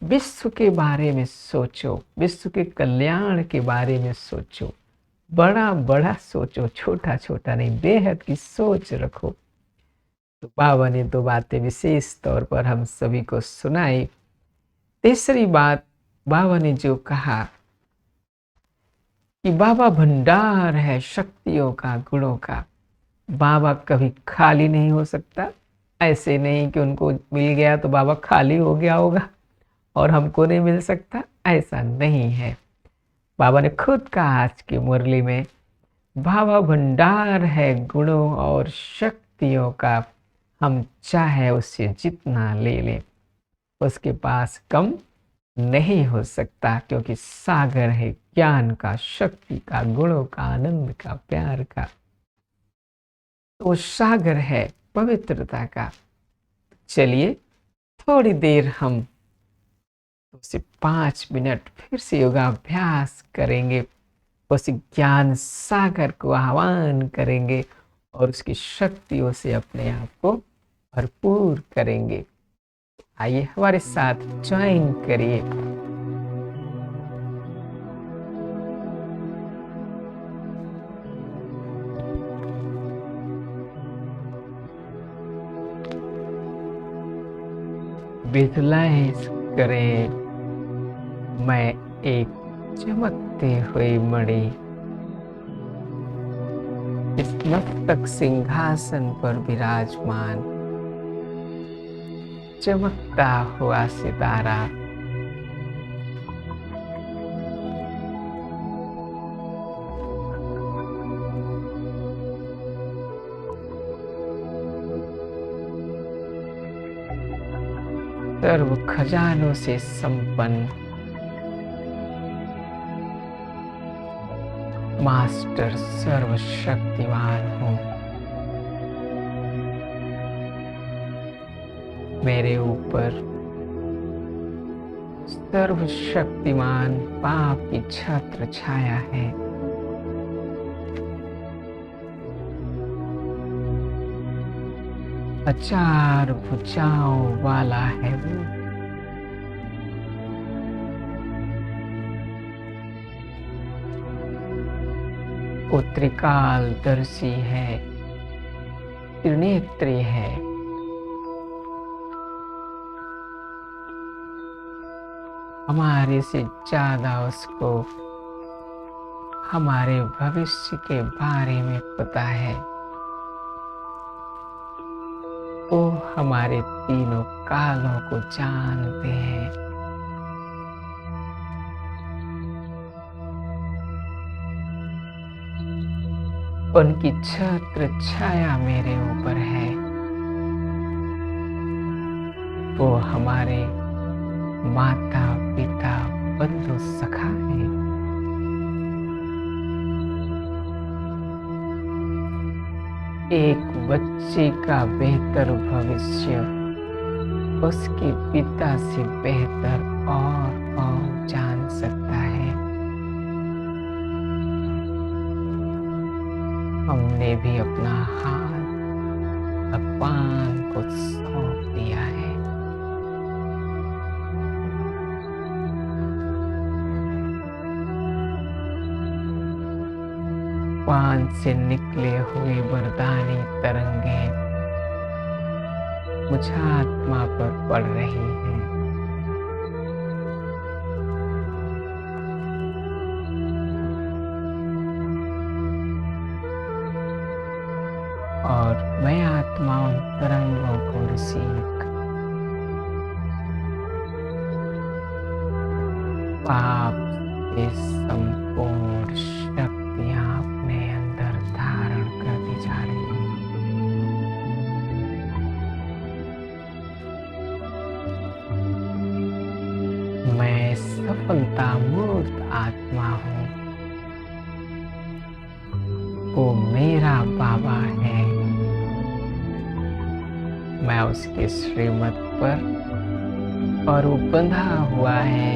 विश्व के बारे में सोचो, विश्व के कल्याण के बारे में सोचो, बड़ा बड़ा सोचो, छोटा छोटा नहीं, बेहद की सोच रखो। तो बाबा ने 2 बातें विशेष तौर पर हम सभी को सुनाई। तीसरी बात बाबा ने जो कहा कि बाबा भंडार है शक्तियों का, गुणों का। बाबा कभी खाली नहीं हो सकता। ऐसे नहीं कि उनको मिल गया तो बाबा खाली हो गया होगा और हमको नहीं मिल सकता, ऐसा नहीं है। बाबा ने खुद कहा आज की मुरली में, बाबा भंडार है गुणों और शक्तियों का, हम चाहे उससे जितना ले लें उसके पास कम नहीं हो सकता, क्योंकि सागर है ज्ञान का, शक्ति का, गुणों का, आनंद का, प्यार का। तो सागर है पवित्रता का। चलिए थोड़ी देर हम 2 से 5 मिनट फिर से योगाभ्यास करेंगे, उस ज्ञान सागर को आह्वान करेंगे और उसकी शक्तियों से अपने आप को भरपूर करेंगे। आइए हमारे साथ ज्वाइन करिए। विजुलाइज करें मैं एक चमकते हुए मणि इस मस्तक सिंहासन पर विराजमान, चमकता हुआ सितारा सर्व खजानों से संपन्न मास्टर सर्वशक्तिमान हूँ। मेरे ऊपर सर्वशक्तिमान पाप की छत्र छाया है। अचार भुजाओं वाला है वो, वो त्रिकालदर्शी है, त्रिनेत्री है। हमारे से ज्यादा उसको हमारे भविष्य के बारे में पता है। वो हमारे तीनों कालों को जानते हैं। उनकी छत्र छाया मेरे ऊपर है। वो हमारे माता पिता बंधु सखा है। एक बच्चे का बेहतर भविष्य उसके पिता से बेहतर और जान सकता है। हमने भी अपना हाथ भगवान को सौंप दिया है। पान से निकले हुए वरदानी तरंगे मुझ आत्मा पर पड़ रही हैं। और मैं आत्मा उन तरंगों को रिसीव कर पाप से संपूर्ण शक्तियां अपने अंदर धारण करती जा रही है। मैं सफलता मूर्त आत्मा हूँ। वो मेरा बाबा है। मैं उसके श्रीमत पर और वो बंधा हुआ है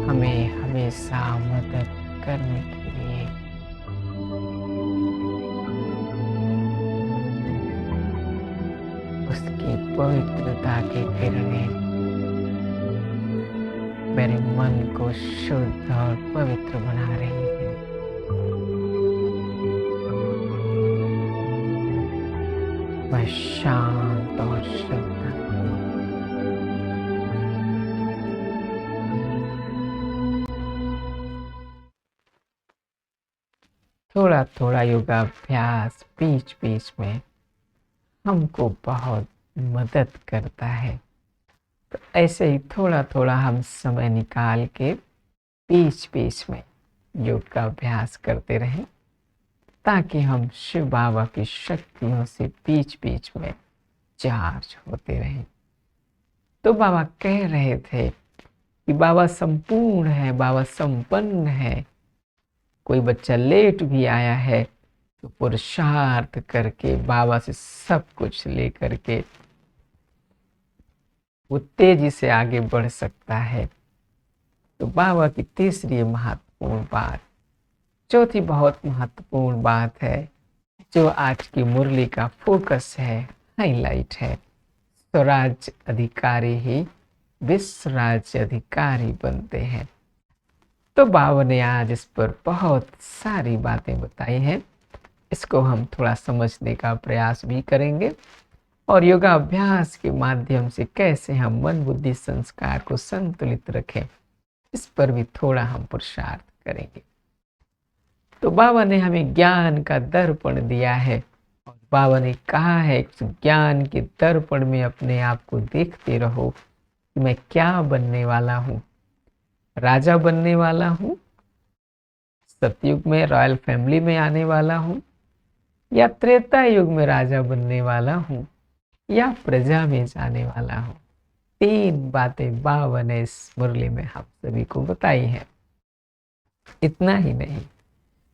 हमें हमेशा मदद करने के लिए। उसकी पवित्रता की किरणें मेरे मन को शुद्ध और पवित्र बना रही है। मैं शांत और शुद्ध हूँ। थोड़ा थोड़ा योगाभ्यास बीच बीच में हमको बहुत मदद करता है। तो ऐसे ही थोड़ा थोड़ा हम समय निकाल के बीच बीच में योग का अभ्यास करते रहें, ताकि हम शिव बाबा की शक्तियों से बीच बीच में चार्ज होते रहें। तो बाबा कह रहे थे कि बाबा संपूर्ण है, बाबा संपन्न है। कोई बच्चा लेट भी आया है तो पुरुषार्थ करके बाबा से सब कुछ लेकर के वो तेजी से आगे बढ़ सकता है। तो बाबा की तीसरी महत्वपूर्ण बात, चौथी बहुत महत्वपूर्ण बात है जो आज की मुरली का फोकस है, हाईलाइट है, स्वराज्य अधिकारी ही विश्व राज्य अधिकारी बनते हैं। तो बाबा ने आज इस पर बहुत सारी बातें बताई हैं। इसको हम थोड़ा समझने का प्रयास भी करेंगे और योगाभ्यास के माध्यम से कैसे हम मन बुद्धि संस्कार को संतुलित रखें, इस पर भी थोड़ा हम पुरुषार्थ करेंगे। तो बाबा ने हमें ज्ञान का दर्पण दिया है और बाबा ने कहा है कि ज्ञान के दर्पण में अपने आप को देखते रहो कि मैं क्या बनने वाला हूँ। राजा बनने वाला हूँ, सतयुग में रॉयल फैमिली में आने वाला हूँ, या त्रेता युग में राजा बनने वाला हूँ, या प्रजा में जाने वाला हूँ। तीन बातें बाबा ने इस मुरली में हम सभी को बताई हैं। इतना ही नहीं,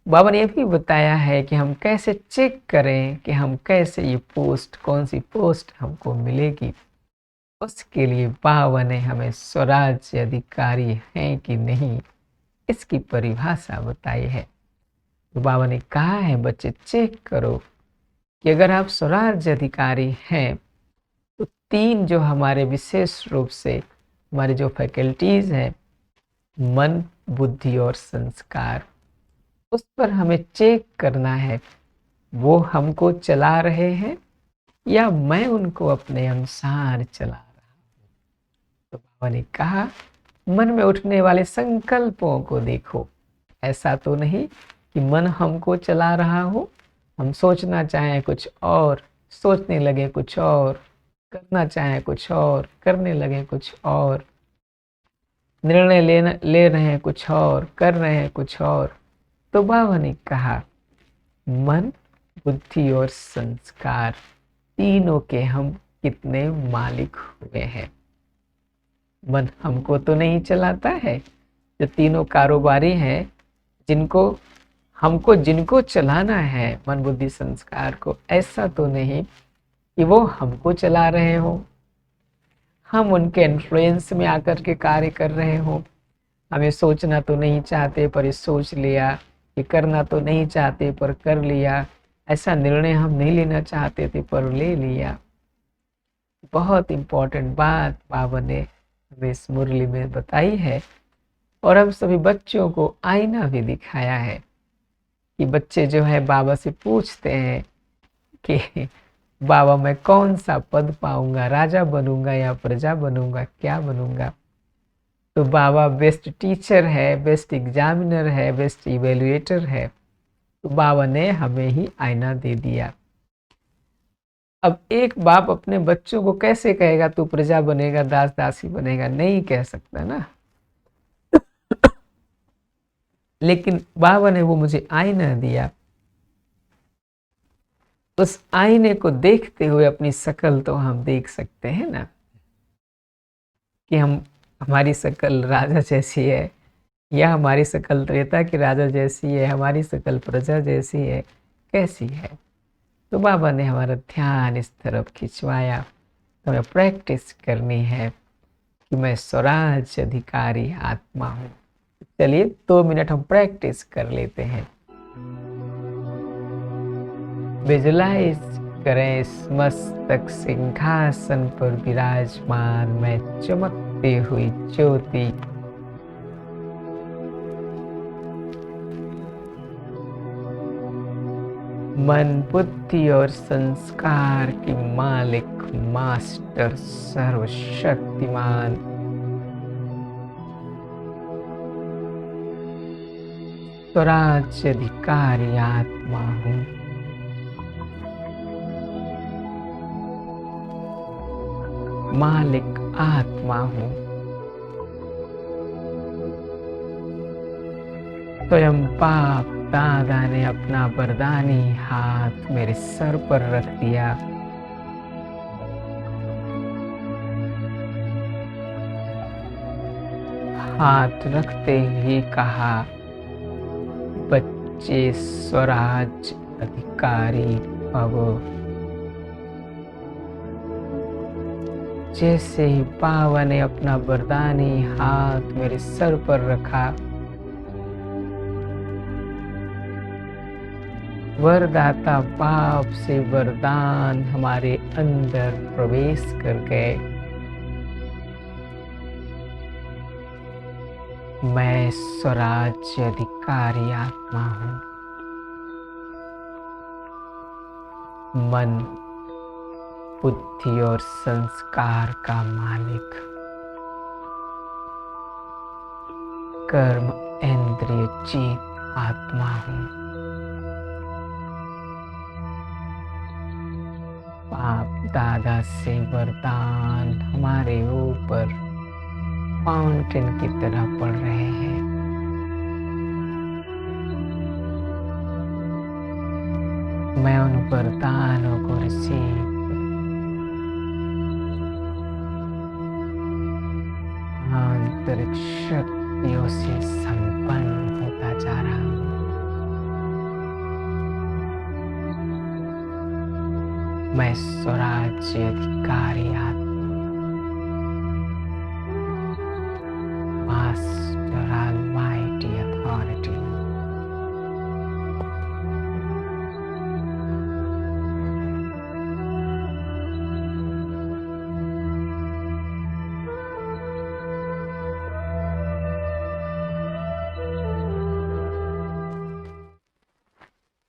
बाबा ने यह भी बताया है कि हम कैसे चेक करें कि हम कैसे ये पोस्ट, कौन सी पोस्ट हमको मिलेगी। उसके लिए बाबा ने हमें स्वराज्य अधिकारी हैं कि नहीं, इसकी परिभाषा बताई है। तो बाबा ने कहा है बच्चे चेक करो कि अगर आप स्वराज्य अधिकारी हैं तो तीन जो हमारे विशेष रूप से हमारी जो फैकल्टीज हैं, मन बुद्धि और संस्कार, उस पर हमें चेक करना है वो हमको चला रहे हैं या मैं उनको अपने अनुसार चला रहा हूँ। तो बाबा ने कहा मन में उठने वाले संकल्पों को देखो। ऐसा तो नहीं कि मन हमको चला रहा हो, हम सोचना चाहें कुछ और, सोचने लगे कुछ और, करना चाहें कुछ और, करने लगे कुछ और, निर्णय ले रहे हैं कुछ और, कर रहे हैं कुछ और। तो बाबा ने कहा मन बुद्धि और संस्कार तीनों के हम कितने मालिक हुए हैं। मन हमको तो नहीं चलाता है, जो तीनों कारोबारी हैं जिनको चलाना है मन बुद्धि संस्कार को, ऐसा तो नहीं कि वो हमको चला रहे हो, हम उनके इन्फ्लुएंस में आकर के कार्य कर रहे हो। हमें सोचना तो नहीं चाहते पर सोच लिया, ये करना तो नहीं चाहते पर कर लिया, ऐसा निर्णय हम नहीं लेना चाहते थे पर ले लिया। बहुत इंपॉर्टेंट बात बाबा ने हमें इस मुरली में बताई है और हम सभी बच्चों को आईना भी दिखाया है कि बच्चे जो है बाबा से पूछते हैं कि बाबा मैं कौन सा पद पाऊंगा, राजा बनूंगा या प्रजा बनूंगा, क्या बनूंगा। तो बाबा बेस्ट टीचर है, बेस्ट एग्जामिनर है, बेस्ट इवेल्युएटर है। तो बाबा ने हमें ही आईना दे दिया। अब एक बाप अपने बच्चों को कैसे कहेगा तू प्रजा बनेगा, दास दासी बनेगा, नहीं कह सकता ना। लेकिन बाबा ने वो मुझे आईना दिया, उस आईने को देखते हुए अपनी शकल तो हम देख सकते हैं ना कि हमारी शकल राजा जैसी है या हमारी शकल त्रेता की राजा जैसी है, हमारी शकल प्रजा जैसी है, कैसी है। तो बाबा ने हमारा ध्यान इस तरफ खिंचवाया। तो हमें प्रैक्टिस करनी है कि मैं स्वराज्य अधिकारी आत्मा हूँ। चलिए 2 मिनट हम प्रैक्टिस कर लेते हैं। विजुलाइज करें इस मस्तक सिंहासन पर विराजमान मैं चमकती हुई ज्योति। मन बुद्धि और संस्कार की मालिक, मास्टर, सर्वशक्तिमान, स्वराज्य अधिकारी आत्मा हूँ। मालिक आत्मा हूँ। स्वयं बाप दादा ने अपना वरदानी हाथ मेरे सर पर रख दिया। हाथ रखते ही कहा बच्चे स्वराज्य अधिकारी भव। जैसे ही बाबा ने अपना वरदानी हाथ मेरे सर पर रखा, वरदाता बाप से वरदान हमारे अंदर प्रवेश कर गए। मैं स्वराज्य अधिकारी आत्मा हूँ। मन, बुद्धि और संस्कार का मालिक, कर्म इंद्रिय जीत आत्मा हूँ। बाप दादा से वरदान हमारे ऊपर फाउंटेन की तरह पड़ रहे हैं। मैं उन वरदानों को रिसीव आंतरिक शक्तियों से संपन्न होता जा रहा हूँ। मैं स्वराज्य अधिकारी आत्मा, मास्टर ऑलमाइटी अथॉरिटी।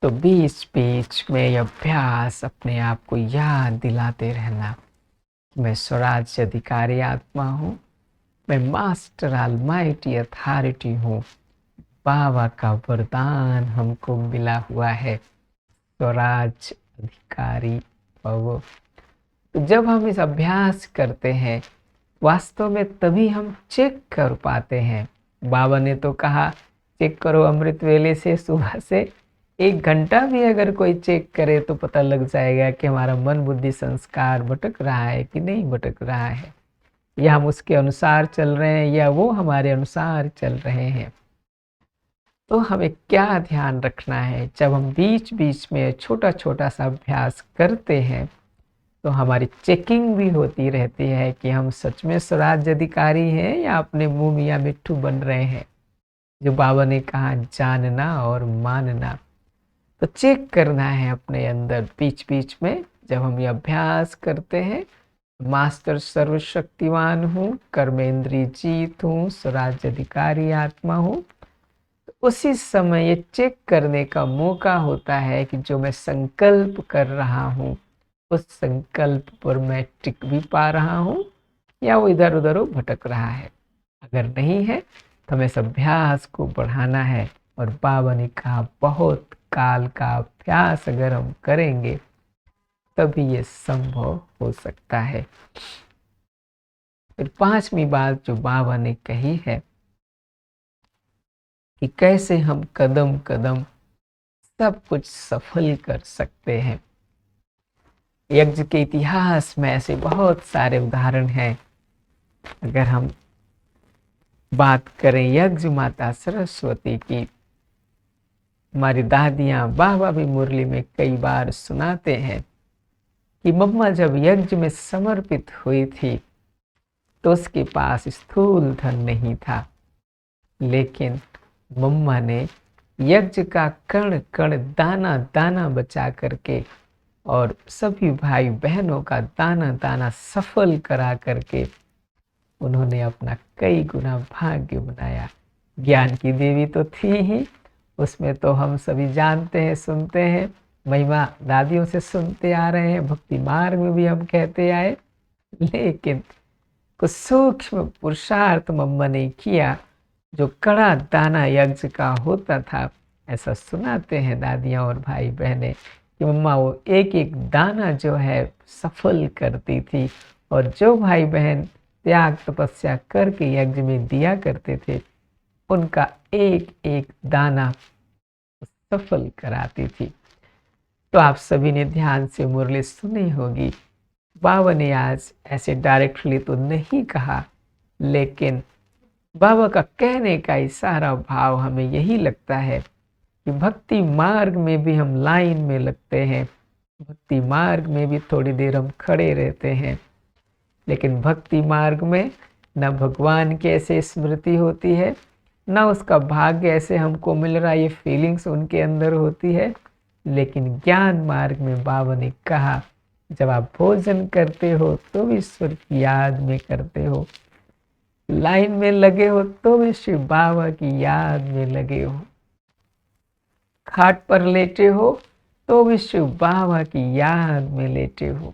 तो बीच बीच में यह अभ्यास अपने आप को याद दिलाते रहना, मैं स्वराज्य अधिकारी आत्मा हूँ, मैं मास्टर ऑलमाइटी अथॉरिटी हूँ। बाबा का वरदान हमको मिला हुआ है, स्वराज्य अधिकारी भव। तो जब हम इस अभ्यास करते हैं, वास्तव में तभी हम चेक कर पाते हैं। बाबा ने तो कहा चेक करो अमृत वेले से, सुबह से 1 घंटा भी अगर कोई चेक करे तो पता लग जाएगा कि हमारा मन बुद्धि संस्कार भटक रहा है कि नहीं भटक रहा है, या हम उसके अनुसार चल रहे हैं या वो हमारे अनुसार चल रहे हैं। तो हमें क्या ध्यान रखना है, जब हम बीच बीच में छोटा छोटा सा अभ्यास करते हैं तो हमारी चेकिंग भी होती रहती है कि हम सच में स्वराज्य अधिकारी हैं या अपने मुंह मियाँ मिट्ठू बन रहे हैं। जो बाबा ने कहा जानना और मानना, तो चेक करना है अपने अंदर बीच बीच में। जब हम ये अभ्यास करते हैं, मास्टर सर्वशक्तिवान हूँ, कर्मेंद्रीय जीत हूँ, स्वराज्य अधिकारी आत्मा हूँ, तो उसी समय ये चेक करने का मौका होता है कि जो मैं संकल्प कर रहा हूँ उस संकल्प पर मैं टिक भी पा रहा हूँ या वो इधर उधर भटक रहा है। अगर नहीं है तो हमें इस अभ्यास को बढ़ाना है। और बाबा ने कहा बहुत काल का अभ्यास अगर हम करेंगे तभी ये संभव हो सकता है। फिर 5वीं बात जो बाबा ने कही है कि कैसे हम कदम कदम सब कुछ सफल कर सकते हैं। यज्ञ के इतिहास में ऐसे बहुत सारे उदाहरण हैं। अगर हम बात करें यज्ञ माता सरस्वती की, हमारी दादियां बाबा भी मुरली में कई बार सुनाते हैं कि मम्मा जब यज्ञ में समर्पित हुई थी तो उसके पास स्थूल धन नहीं था, लेकिन मम्मा ने यज्ञ का कण कण दाना दाना बचा करके और सभी भाई बहनों का दाना दाना सफल करा करके उन्होंने अपना कई गुना भाग्य बनाया। ज्ञान की देवी तो थी ही, उसमें तो हम सभी जानते हैं, सुनते हैं, महिमा दादियों से सुनते आ रहे हैं, भक्ति मार्ग में भी हम कहते आए। लेकिन कुछ सूक्ष्म पुरुषार्थ मम्मा ने किया, जो कड़ा दाना यज्ञ का होता था। ऐसा सुनाते हैं दादियाँ और भाई बहनें कि मम्मा वो एक एक दाना जो है सफल करती थी, और जो भाई बहन त्याग तपस्या करके यज्ञ में दिया करते थे उनका एक एक दाना सफल कराती थी। तो आप सभी ने ध्यान से मुरली सुनी होगी। बाबा ने आज ऐसे डायरेक्टली तो नहीं कहा, लेकिन बाबा का कहने का इशारा भाव हमें यही लगता है कि भक्ति मार्ग में भी हम लाइन में लगते हैं, भक्ति मार्ग में भी थोड़ी देर हम खड़े रहते हैं, लेकिन भक्ति मार्ग में न भगवान की ऐसे स्मृति होती है, न उसका भाग्य ऐसे हमको मिल रहा, ये फीलिंग्स उनके अंदर होती है। लेकिन ज्ञान मार्ग में बाबा ने कहा, जब आप भोजन करते हो तो भी ईश्वर की याद में करते हो, लाइन में लगे हो तो भी शिव बाबा की याद में लगे हो, खाट पर लेटे हो तो भी शिव बाबा की याद में लेटे हो,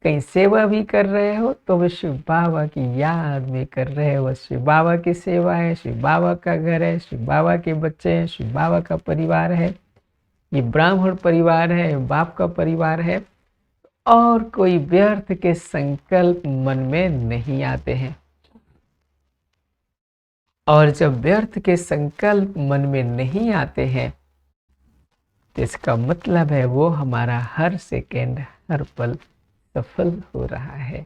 कहीं सेवा भी कर रहे हो तो भी शिव बाबा की याद में कर रहे हो। शिव बाबा की सेवा है, शिव बाबा का घर है, शिव बाबा के बच्चे हैं, शिव बाबा का परिवार है, ये ब्राह्मण परिवार है, बाप का परिवार है, और कोई व्यर्थ के संकल्प मन में नहीं आते हैं। और जब व्यर्थ के संकल्प मन में नहीं आते हैं तो इसका मतलब है वो हमारा हर सेकेंड हर पल सफल हो रहा है।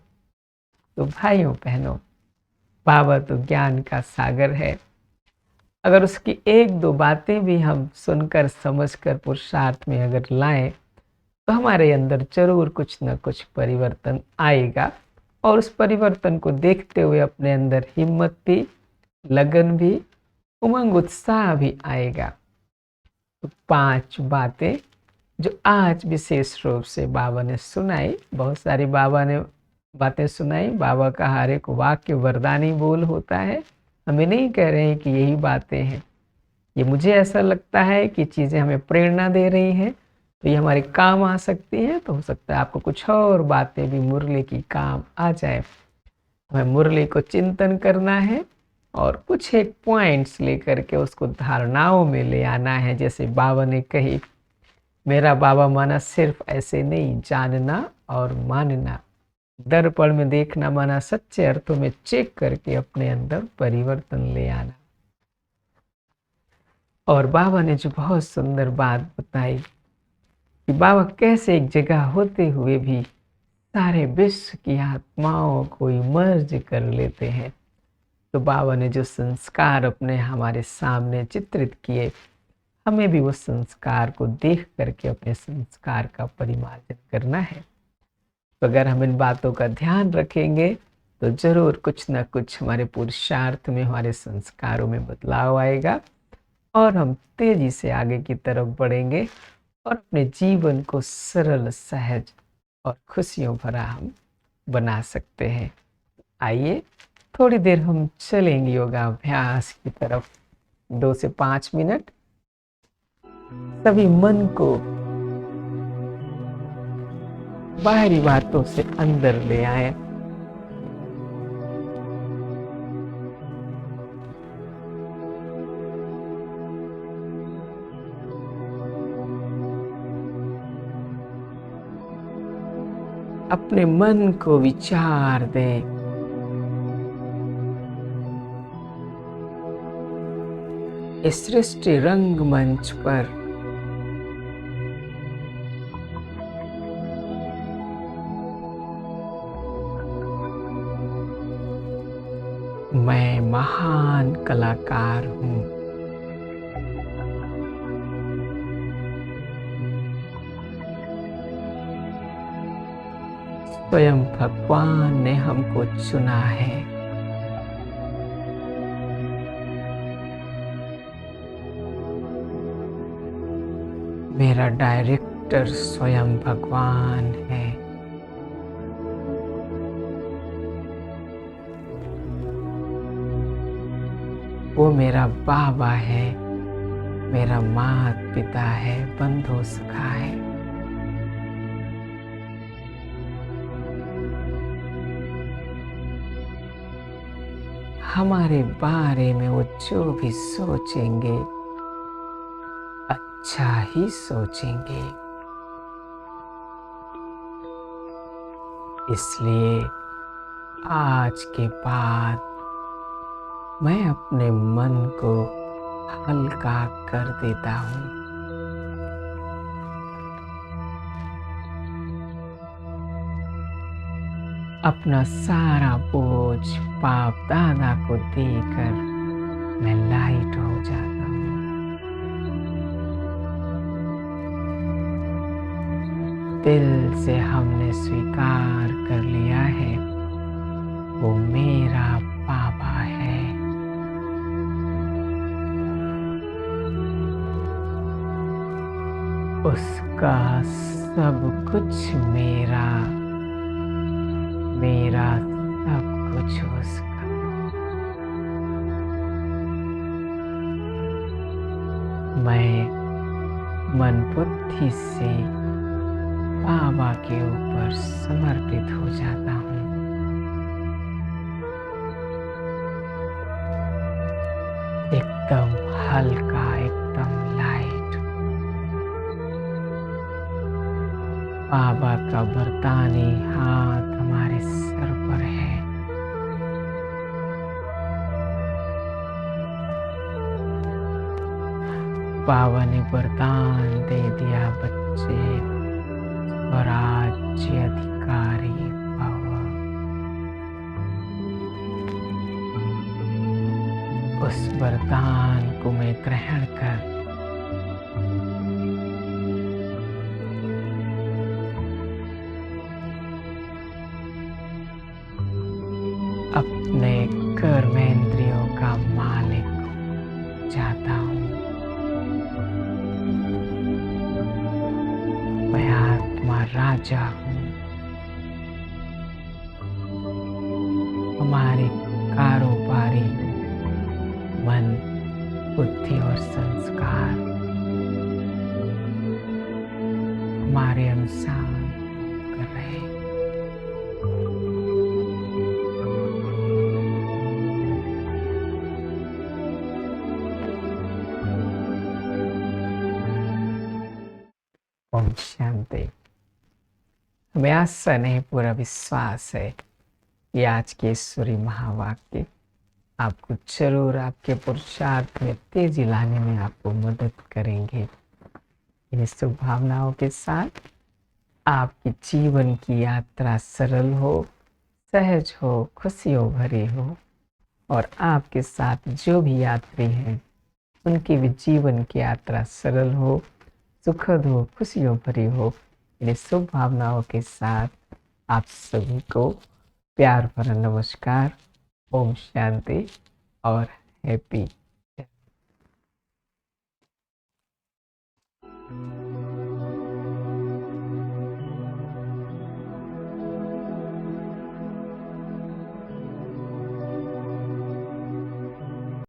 तो भाइयों बहनों, बाबा तो ज्ञान का सागर है। अगर उसकी एक दो बातें भी हम सुनकर समझकर पुरुषार्थ में अगर लाएं तो हमारे अंदर जरूर कुछ न कुछ परिवर्तन आएगा। और उस परिवर्तन को देखते हुए अपने अंदर हिम्मत भी, लगन भी, उमंग उत्साह भी आएगा। तो 5 बातें जो आज विशेष रूप से बाबा ने सुनाई, बहुत सारी बाबा ने बातें सुनाई। बाबा का हर एक वाक्य वरदानी बोल होता है। हमें नहीं कह रहे हैं कि यही बातें हैं, ये मुझे ऐसा लगता है कि चीज़ें हमें प्रेरणा दे रही हैं तो ये हमारे काम आ सकती हैं। तो हो सकता है आपको कुछ और बातें भी मुरली की काम आ जाए। हमें मुरली को चिंतन करना है और कुछ एक पॉइंट्स लेकर के उसको धारणाओं में ले आना है। जैसे बाबा ने कही, मेरा बाबा माना सिर्फ ऐसे नहीं, जानना और मानना, दर्पण में देखना माना सच्चे अर्थों में चेक करके अपने अंदर परिवर्तन ले आना। और बाबा ने जो बहुत सुंदर बात बताई कि बाबा कैसे एक जगह होते हुए भी सारे विश्व की आत्माओं को इमर्ज कर लेते हैं। तो बाबा ने जो संस्कार अपने हमारे सामने चित्रित किए, हमें भी उस संस्कार को देख करके अपने संस्कार का परिमार्जन करना है। तो अगर हम इन बातों का ध्यान रखेंगे तो जरूर कुछ ना कुछ हमारे पुरुषार्थ में, हमारे संस्कारों में बदलाव आएगा और हम तेजी से आगे की तरफ बढ़ेंगे और अपने जीवन को सरल, सहज और खुशियों भरा हम बना सकते हैं। आइए थोड़ी देर हम चलेंगे योगाभ्यास की तरफ, 2 से 5 मिनट। सभी मन को बाहरी बातों से अंदर ले आए। अपने मन को विचार दें, इस सृष्टि रंगमंच पर मैं महान कलाकार हूँ। स्वयं भगवान ने हमको चुना है। मेरा डायरेक्टर स्वयं भगवान है। वो मेरा बाबा है, मेरा माता पिता है, बंधु सखा है। हमारे बारे में वो जो भी सोचेंगे अच्छा ही सोचेंगे। इसलिए आज के बाद मैं अपने मन को हल्का कर देता हूँ। अपना सारा बोझ बाप दादा को देकर मैं लाइट हो जाता हूँ। दिल से हमने स्वीकार कर लिया है वो मेरा बाबा है। उसका सब कुछ मेरा, मेरा सब कुछ उसका। मैं मन बुद्धि से बाबा के ऊपर समर्पित हो जाता हूँ। एकदम हल्का, एकदम लाइट। बाबा का बरतानी हाथ हमारे सर पर है। बाबा ने वरदान दे दिया, बच्चे स्वराज्य अधिकारी भव। उस वरदान को मैं ग्रहण कर अपने कर्मेंद्रियों का मालिक चाहता हूँ। मैं आत्मा राजा हूँ। हमारे कारोबारी मन, बुद्धि और संस्कार हमारे अनुसार कर रहे हैं। ओम शांति। हमें आशा नहीं, पूरा विश्वास है कि आज के ईश्वरी महावाक्य आपको जरूर आपके पुरुषार्थ में तेजी लाने में आपको मदद करेंगे। इन शुभ भावनाओं के साथ आपकी जीवन की यात्रा सरल हो, सहज हो, खुशियों भरी हो और आपके साथ जो भी यात्री हैं उनकी भी जीवन की यात्रा सरल हो, सुखद हो, खुशियों भरी हो। इन शुभ भावनाओं के साथ आप सभी को प्यार भरा नमस्कार, ओम शांति और हैप्पी